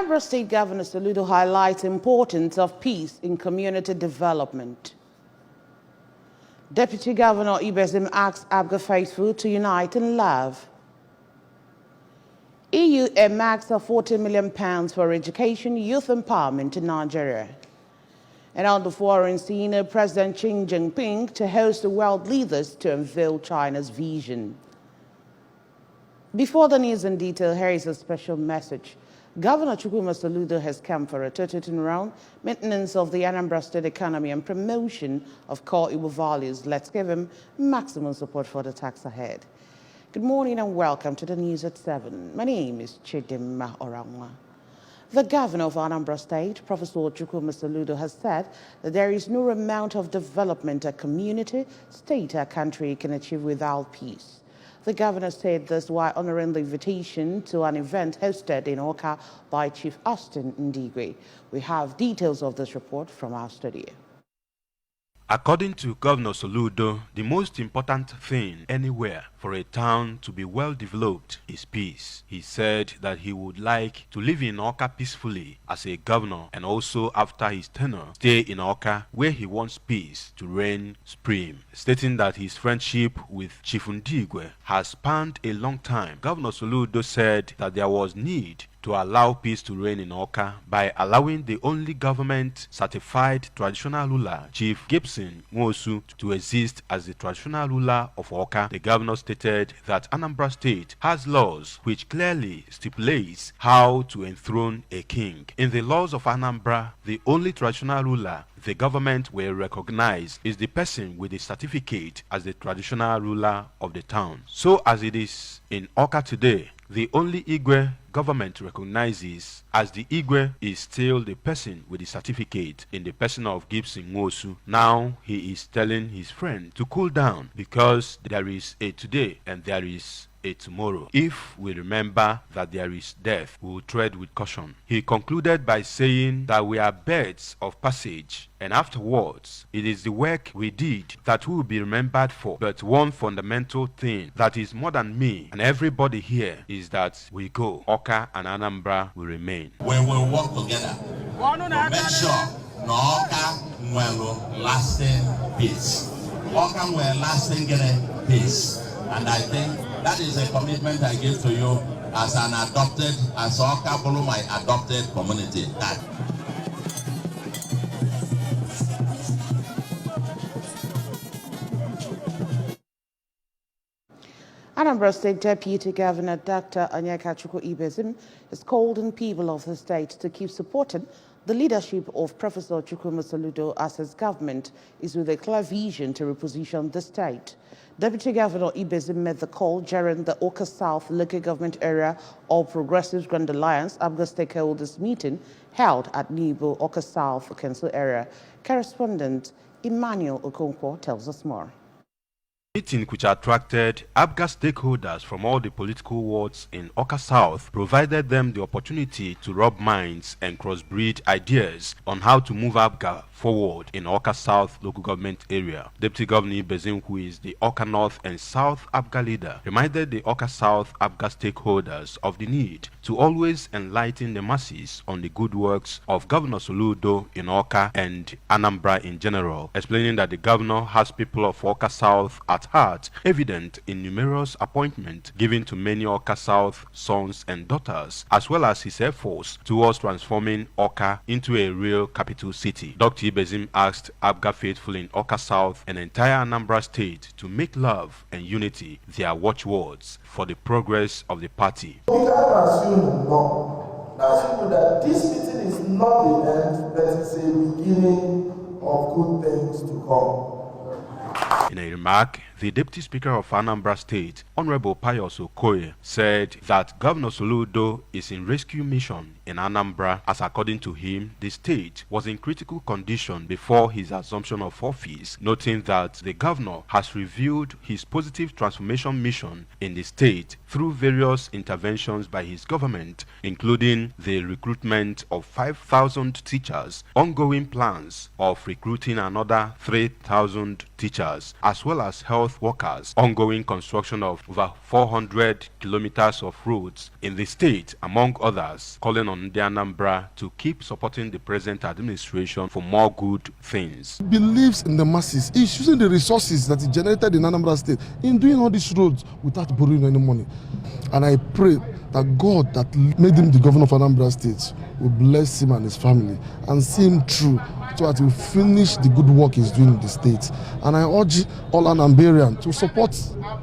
Anambra State Governor Soludo highlights the importance of peace in community development. Deputy Governor Ibezim asks Abga faithful to unite in love. EU earmarks £40 million for education, youth empowerment in Nigeria. And on the foreign scene, President Xi Jinping to host the world leaders to unveil China's vision. Before the news in detail, here is a special message. Governor Chukwuma Soludo has come for a total turnaround, maintenance of the Anambra State economy and promotion of core Igbo values. Let's give him maximum support for the task ahead. Good morning and welcome to the news at 7. My name is Chidimma Orangwa. The governor of Anambra State, Professor Chukwuma Soludo, has said that there is no amount of development a community, state, or country can achieve without peace. The governor said this while honoring the invitation to an event hosted in Awka by Chief Austin Ndigwe. We have details of this report from our studio. According to Governor Soludo, the most important thing anywhere for a town to be well developed is peace. He said that he would like to live in Awka peacefully as a governor and also after his tenure stay in Awka where he wants peace to reign supreme. Stating that his friendship with Chief Ndigwe has spanned a long time, Governor Soludo said that there was need to allow peace to reign in Awka by allowing the only government-certified traditional ruler, Chief Gibson Nwosu, to exist as the traditional ruler of Awka. The governor stated that Anambra State has laws which clearly stipulates how to enthrone a king. In the laws of Anambra, the only traditional ruler the government will recognize is the person with the certificate as the traditional ruler of the town. So as it is in Awka today, the only Igwe government recognizes as the Igwe is still the person with the certificate in the person of Gibson Nwosu. Now he is telling his friend to cool down because there is a today and there is a tomorrow. If we remember that there is death, we will tread with caution. He concluded by saying that we are birds of passage, and afterwards it is the work we did that we will be remembered for. But one fundamental thing that is more than me and everybody here is that we go. Awka and Anambra will remain. We will work together to make sure Awka will lasting peace. Awka will lasting peace. And I think that is a commitment I give to you as an adopted, as Awka Bulu, my adopted community. Anambra State Deputy Governor Dr. Onyeka Chukwu Ibezim has called on people of the state to keep supporting the leadership of Professor Chukwuma Soludo as his government is with a clear vision to reposition the state. Deputy Governor Ibezim made the call during the Awka South Local Government Area All Progressives Grand Alliance Abga Stakeholders meeting held at Nibo, Awka South Council Area. Correspondent Emmanuel Okonkwo tells us more. Meeting which attracted Abga stakeholders from all the political wards in Awka South provided them the opportunity to rub minds and crossbreed ideas on how to move Abga forward in Awka South local government area. Deputy Governor Ibezim, who is the Awka North and South Abga leader, reminded the Awka South Abga stakeholders of the need to always enlighten the masses on the good works of Governor Soludo in Awka and Anambra in general, explaining that the governor has people of Awka South at heart, evident in numerous appointments given to many Awka South sons and daughters, as well as his efforts towards transforming Awka into a real capital city. Dr. Ibezim asked Abga faithful in Awka South and entire Anambra State to make love and unity their watchwords for the progress of the party. We can assume that this meeting is not the end, but it's a beginning of good things to come. In a remark, the Deputy Speaker of Anambra State, Honorable Pius Okoye, said that Governor Soludo is in rescue mission in Anambra, as according to him, the state was in critical condition before his assumption of office, noting that the governor has reviewed his positive transformation mission in the state through various interventions by his government, including the recruitment of 5,000 teachers, ongoing plans of recruiting another 3,000 teachers, as well as health health workers. Ongoing construction of over 400 kilometers of roads in the state, among others, calling on the Anambra to keep supporting the present administration for more good things. He believes in the masses. He's using the resources that he generated in Anambra State in doing all these roads without borrowing any money. And I pray that God that made him the governor of Anambra State will bless him and his family and see him through so that he will finish the good work he's doing in the state. And I urge all Anambarians to support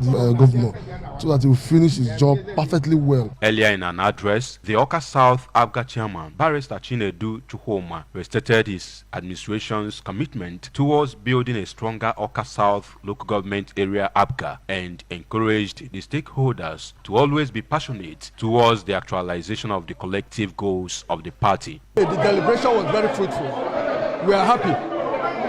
the governor so that he will finish his job perfectly well. Earlier in an address, the Awka South APGA chairman, Barrister Chinedu Chukwuma, restated his administration's commitment towards building a stronger Awka South local government area APGA and encouraged the stakeholders to always be passionate towards the actualization of the collective goals of the party. The deliberation was very fruitful. We are happy.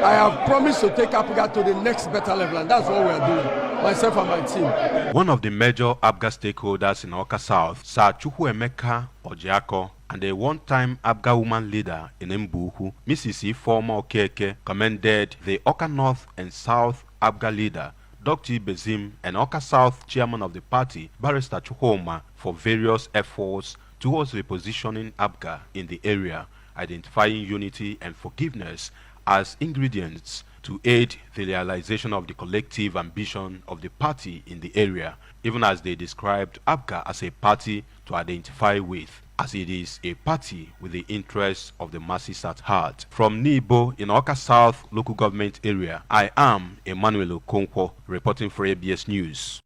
I have promised to take APGA to the next better level, and that's what we are doing, myself and my team. One of the major APGA stakeholders in Awka South, Sir Chukwuemeka Ojiako, and a one-time APGA woman leader in Mbuku, Mrs. Ifeoma Okeke, commended the Awka North and South APGA leader, Dr. Ibezim, and Awka South chairman of the party, Barrister Chukwuma, for various efforts towards repositioning APGA in the area, identifying unity and forgiveness as ingredients to aid the realization of the collective ambition of the party in the area, even as they described APGA as a party to identify with, as it is a party with the interests of the masses at heart. From Nibo in Awka South local government area, I am Emmanuel Okonkwo, reporting for ABS News.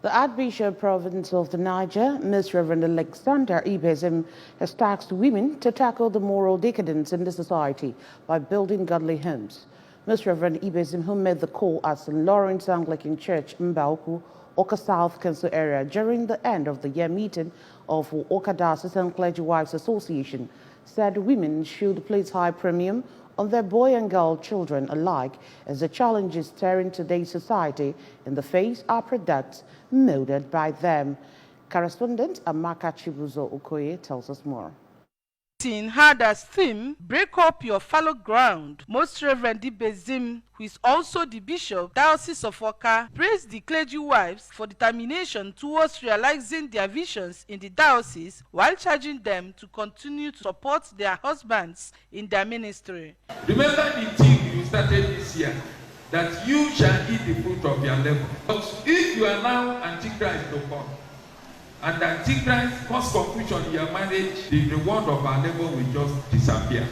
The Archbishop Province of the Niger, Ms. Reverend Alexander Ibezim, has tasked women to tackle the moral decadence in the society by building godly homes. Ms. Reverend Ibezim, who made the call at St. Lawrence Anglican Church, Mbauku, Awka South Council area during the end of the year meeting of Awka Diocesan Clergy Wives Association, said women should place high premium on their boy and girl children alike, as the challenges staring today's society in the face are products molded by them. Correspondent Amaka Chibuzo Okoye tells us more. Had as theme, break up your fallow ground. Most Reverend Ibezim, who is also the Bishop, Diocese of Awka, praised the clergy wives for determination towards realizing their visions in the diocese, while charging them to continue to support their husbands in their ministry. Remember the thing you started this year, that you shall eat the fruit of your labor. But if you are now Antichrist to come, and Antichrist cause confusion in your marriage, the reward of our labor will just disappear.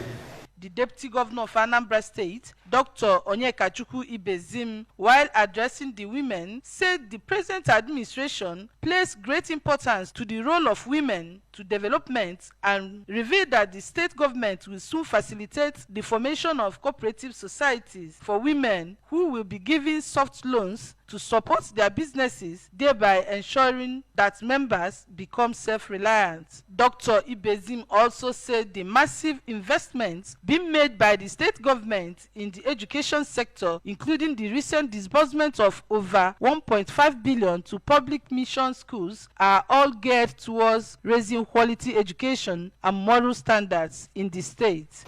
The Deputy Governor of Anambra State, Dr. Onyekachukwu Ibezim, while addressing the women, said the present administration placed great importance to the role of women to development and revealed that the state government will soon facilitate the formation of cooperative societies for women who will be given soft loans to support their businesses, thereby ensuring that members become self-reliant. Dr. Ibezim also said the massive investments being made by the state government in the education sector, including the recent disbursement of over 1.5 billion to public mission schools, are all geared towards raising quality education and moral standards in the state.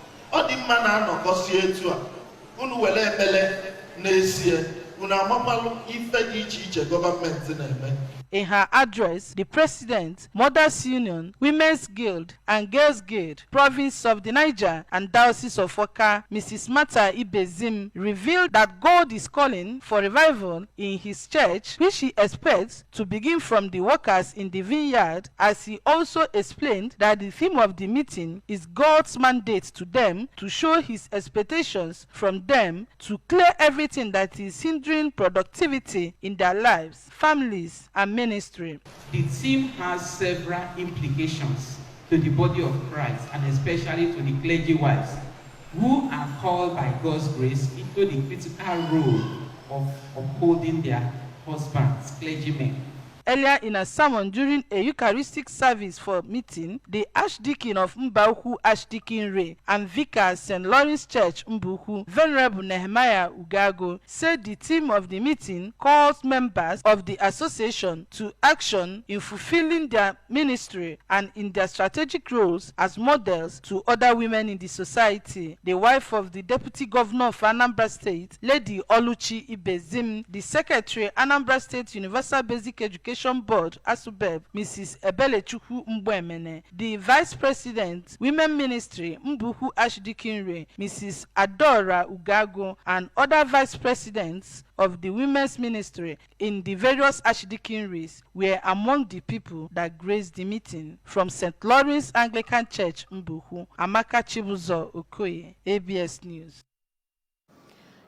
In her address, the President, Mothers Union, Women's Guild, and Girls Guild, Province of the Niger, and Diocese of Awka, Mrs. Martha Ibezim, revealed that God is calling for revival in His church, which He expects to begin from the workers in the vineyard, as He also explained that the theme of the meeting is God's mandate to them to show His expectations from them to clear everything that is hindering productivity in their lives, families, and ministry. The theme has several implications to the body of Christ, and especially to the clergy wives, who are called by God's grace into the critical role of upholding their husbands, clergymen. Earlier in a sermon during a Eucharistic service for meeting, the Archdeacon of Mbaukwu, Archdeacon Ray, and Vicar St. Lawrence Church, Mbuku, Venerable Nehemiah Ugago, said the theme of the meeting calls members of the association to action in fulfilling their ministry and in their strategic roles as models to other women in the society. The wife of the Deputy Governor of Anambra State, Lady Oluchi Ibezim, the Secretary, Anambra State Universal Basic Education Board, ASUBEB, Mrs. Ebelechukwu Mbwemene, the Vice President, Women Ministry, Mbuku Archdeacon Ray, Mrs. Adora Ugago, and other Vice Presidents of the Women's Ministry in the various archdeaconries were among the people that graced the meeting. From St. Lawrence Anglican Church, Mbuku, Amaka Chibuzo Okoye, ABS News.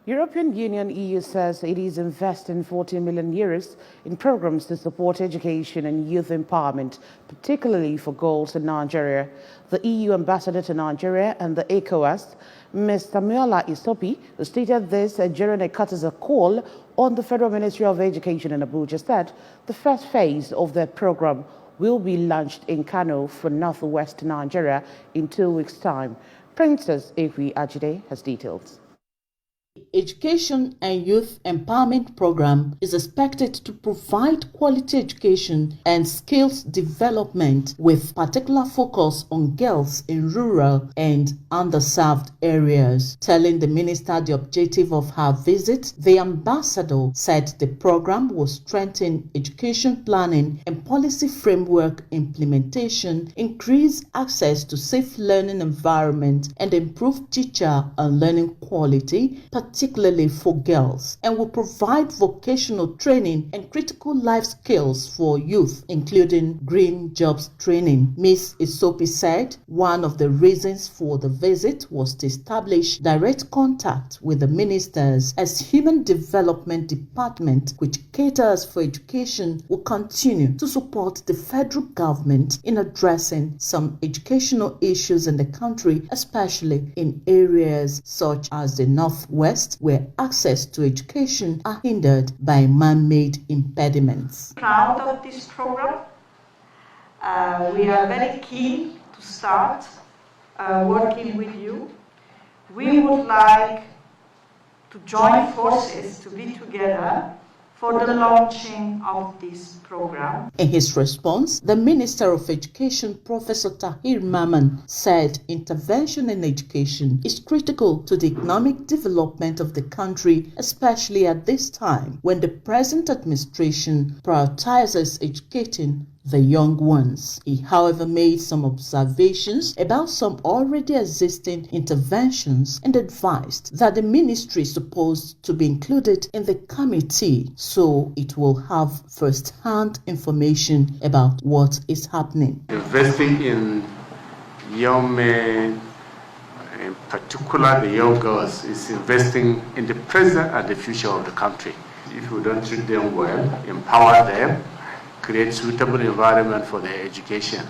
European Union EU says it is investing 40 million euros in programs to support education and youth empowerment, particularly for girls in Nigeria. The EU ambassador to Nigeria and the ECOWAS, Ms. Tamiola Isopi, who stated this during a courtesy call on the Federal Ministry of Education in Abuja, said the first phase of the program will be launched in Kano for northwest Nigeria in 2 weeks' time. Princess Ekwi Ajide has details. Education and Youth Empowerment Program is expected to provide quality education and skills development with particular focus on girls in rural and underserved areas. Telling the minister the objective of her visit, the ambassador said the program will strengthen education planning and policy framework implementation, increase access to safe learning environment, and improve teacher and learning quality, particularly for girls, and will provide vocational training and critical life skills for youth, including green jobs training. Ms. Isopi said one of the reasons for the visit was to establish direct contact with the ministers, as Human Development Department, which caters for education, will continue to support the federal government in addressing some educational issues in the country, especially in areas such as the Northwest, where access to education are hindered by man-made impediments. Proud of this program. We are very keen to start working with you. We would like to join forces to be together for the launching of this program. In his response, the Minister of Education, Professor Tahir Mamman, said intervention in education is critical to the economic development of the country, especially at this time when the present administration prioritizes educating the young ones. He, however, made some observations about some already existing interventions and advised that the ministry is supposed to be included in the committee so it will have first-hand information about what is happening. Investing in young men, in particular the young girls, is investing in the present and the future of the country. If we don't treat them well, empower them, create suitable environment for their education,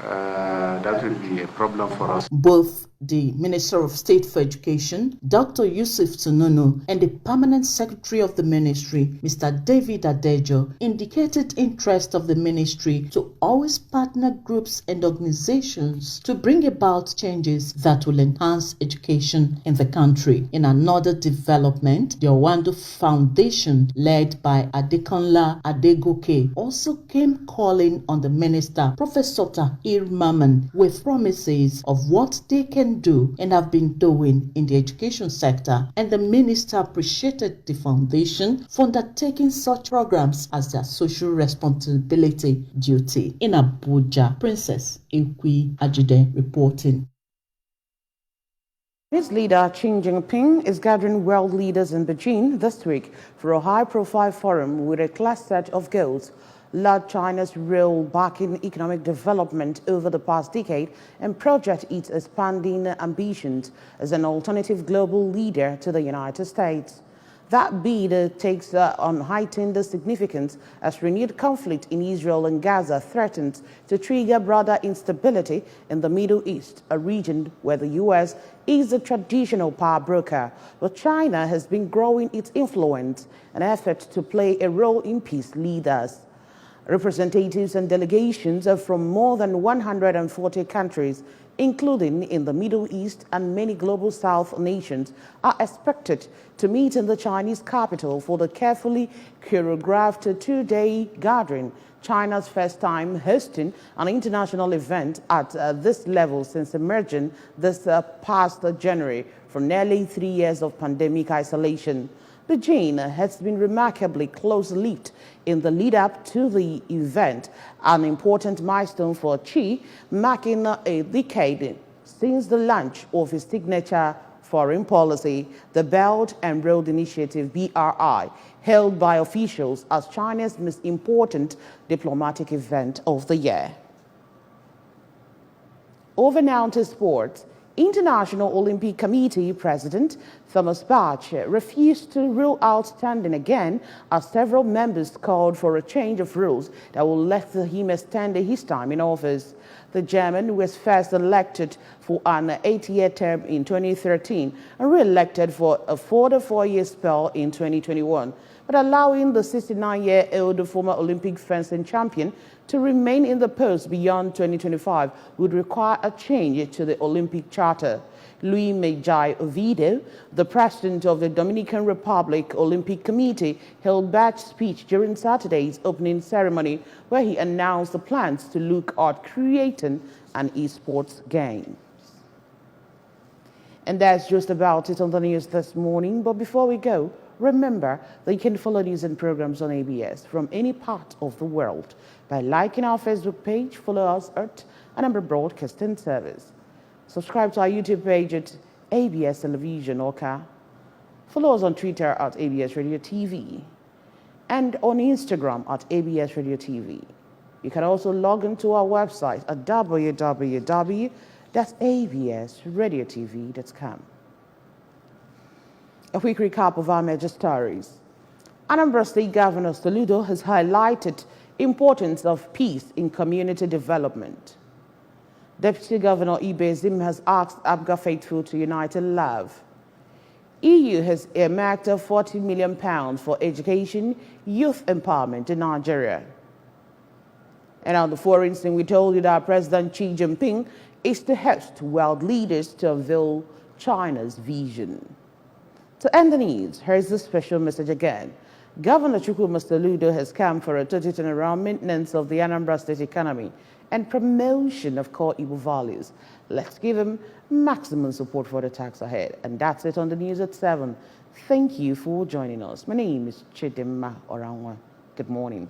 that will be a problem for us. Both the Minister of State for Education, Dr. Yusuf Tununu, and the Permanent Secretary of the Ministry, Mr. David Adejo, indicated interest of the Ministry to always partner groups and organizations to bring about changes that will enhance education in the country. In another development, the Owando Foundation, led by Adekunla Adegoke, also came calling on the Minister, Professor Tahir Mamman, with promises of what they can do and have been doing in the education sector, and the minister appreciated the foundation for undertaking such programs as their social responsibility duty. In Abuja, Princess Ekwi Ajide reporting. Chinese leader Xi Jinping is gathering world leaders in Beijing this week for a high-profile forum with a cluster of goals: led China's role back in economic development over the past decade and project its expanding ambitions as an alternative global leader to the United States. That bid takes on heightened significance as renewed conflict in Israel and Gaza threatens to trigger broader instability in the Middle East, a region where the U.S. is a traditional power broker, but China has been growing its influence in an effort to play a role in peace leaders. Representatives and delegations from more than 140 countries, including in the Middle East and many global South nations, are expected to meet in the Chinese capital for the carefully choreographed two-day gathering, China's first time hosting an international event at this level since emerging this past January from nearly 3 years of pandemic isolation. Beijing has been remarkably close-lipped in the lead-up to the event, an important milestone for Xi, marking a decade since the launch of his signature foreign policy, the Belt and Road Initiative, BRI, held by officials as China's most important diplomatic event of the year. Over now to sports. International Olympic Committee President Thomas Bach refused to rule out standing again as several members called for a change of rules that will let him extend his time in office. The German was first elected for an 8-year term in 2013 and re-elected for a further 4-year spell in 2021, but allowing the 69-year-old former Olympic fencing champion to remain in the post beyond 2025 would require a change to the Olympic Charter. Luis Mejai Ovidio, the president of the Dominican Republic Olympic Committee, held Bach's speech during Saturday's opening ceremony, where he announced the plans to look at creating an esports game. And that's just about it on the news this morning. But before we go, remember that you can follow news and programs on ABS from any part of the world by liking our Facebook page, follow us at Anambra Broadcasting Service. Subscribe to our YouTube page at ABS Television Oka. Follow us on Twitter at ABS Radio TV and on Instagram at ABS Radio TV. You can also log into our website at www.absradiotv.com. A quick recap of our major stories. Anambra State Governor Soludo has highlighted importance of peace in community development. Deputy Governor Ibe Zim has asked Abga faithful to unite in love. EU has earmarked £40 million for education, youth empowerment in Nigeria. And on the foreign scene, we told you that President Xi Jinping is to host world leaders to unveil China's vision. To end the news, here's the special message again. Governor Chukwuma Soludo has come for a total turnaround maintenance of the Anambra State economy and promotion of core Igbo values. Let's give him maximum support for the tax ahead. And that's it on the news at 7. Thank you for joining us. My name is Chidimma Oranwa. Good morning.